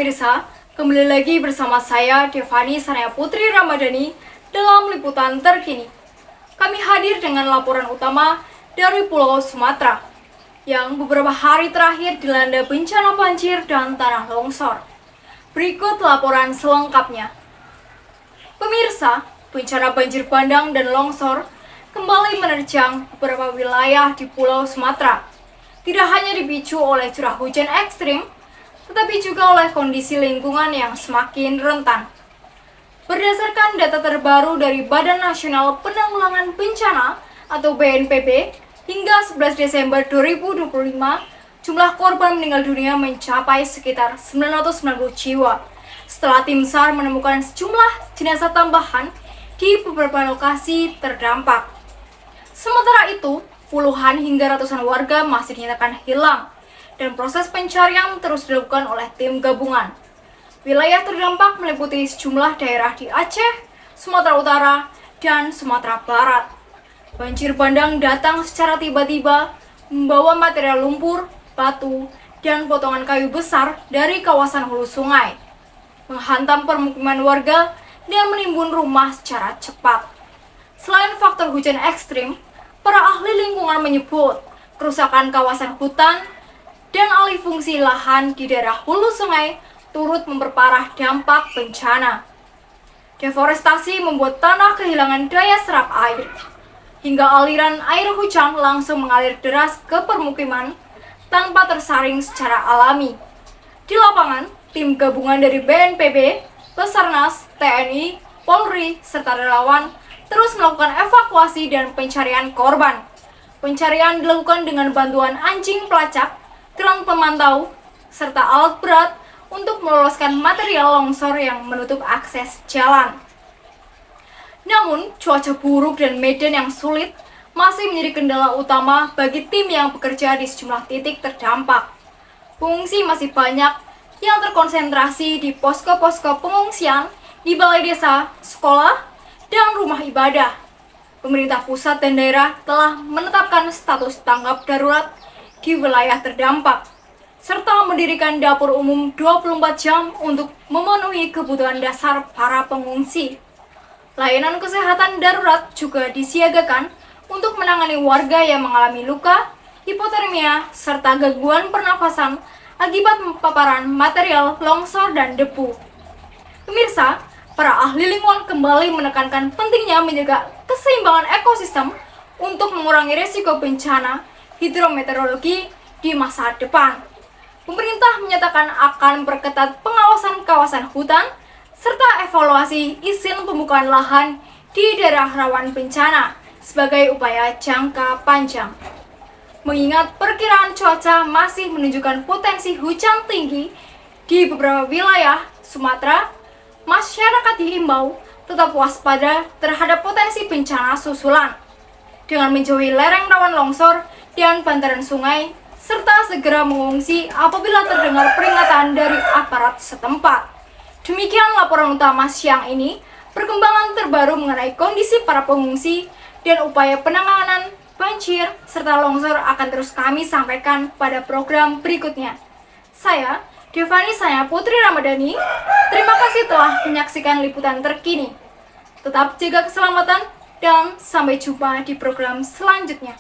pemirsa, kembali lagi bersama saya Devani Sanaya Putri Ramadhani dalam liputan terkini. Kami hadir dengan laporan utama dari Pulau Sumatera yang beberapa hari terakhir dilanda bencana banjir dan tanah longsor. Berikut laporan selengkapnya. Pemirsa, bencana banjir bandang dan longsor kembali menerjang beberapa wilayah di Pulau Sumatera. Tidak hanya dipicu oleh curah hujan ekstrim, tetapi juga oleh kondisi lingkungan yang semakin rentan. Berdasarkan data terbaru dari Badan Nasional Penanggulangan Bencana atau BNPB, hingga 11 Desember 2025, jumlah korban meninggal dunia mencapai sekitar 990 jiwa. Setelah tim SAR menemukan sejumlah jenazah tambahan di beberapa lokasi terdampak. Sementara itu, puluhan hingga ratusan warga masih dinyatakan hilang dan proses pencarian terus dilakukan oleh tim gabungan. Wilayah terdampak meliputi sejumlah daerah di Aceh, Sumatera Utara, dan Sumatera Barat. Banjir bandang datang secara tiba-tiba, membawa material lumpur, batu, dan potongan kayu besar dari kawasan hulu sungai, menghantam permukiman warga dan menimbun rumah secara cepat. Selain faktor hujan ekstrim, para ahli lingkungan menyebut kerusakan kawasan hutan dan alih fungsi lahan di daerah hulu sungai turut memperparah dampak bencana. Deforestasi membuat tanah kehilangan daya serap air, hingga aliran air hujan langsung mengalir deras ke permukiman tanpa tersaring secara alami. Di lapangan, tim gabungan dari BNPB, Basarnas, TNI, Polri, serta relawan terus melakukan evakuasi dan pencarian korban. Pencarian dilakukan dengan bantuan anjing pelacak, drone pemantau, serta alat berat untuk meloloskan material longsor yang menutup akses jalan. Namun, cuaca buruk dan medan yang sulit masih menjadi kendala utama bagi tim yang bekerja di sejumlah titik terdampak. Pengungsi masih banyak yang terkonsentrasi di posko-posko pengungsian di balai desa, sekolah, dan rumah ibadah. Pemerintah pusat dan daerah telah menetapkan status tanggap darurat di wilayah terdampak, serta mendirikan dapur umum 24 jam untuk memenuhi kebutuhan dasar para pengungsi. Layanan kesehatan darurat juga disiagakan untuk menangani warga yang mengalami luka, hipotermia, serta gangguan pernafasan akibat paparan material longsor dan debu. Pemirsa, para ahli lingkungan kembali menekankan pentingnya menjaga keseimbangan ekosistem untuk mengurangi risiko bencana hidrometeorologi di masa depan. Pemerintah menyatakan akan memperketat pengawasan kawasan hutan serta evaluasi izin pembukaan lahan di daerah rawan bencana sebagai upaya jangka panjang. Mengingat perkiraan cuaca masih menunjukkan potensi hujan tinggi di beberapa wilayah Sumatera, masyarakat diimbau tetap waspada terhadap potensi bencana susulan dengan menjauhi lereng rawan longsor dan bantaran sungai, serta segera mengungsi apabila terdengar peringatan dari aparat setempat. Demikian laporan utama siang ini. Perkembangan terbaru mengenai kondisi para pengungsi dan upaya penanganan banjir serta longsor akan terus kami sampaikan pada program berikutnya. Saya Devani Sanaya Putri Ramadhani, terima kasih telah menyaksikan liputan terkini. Tetap jaga keselamatan dan sampai jumpa di program selanjutnya.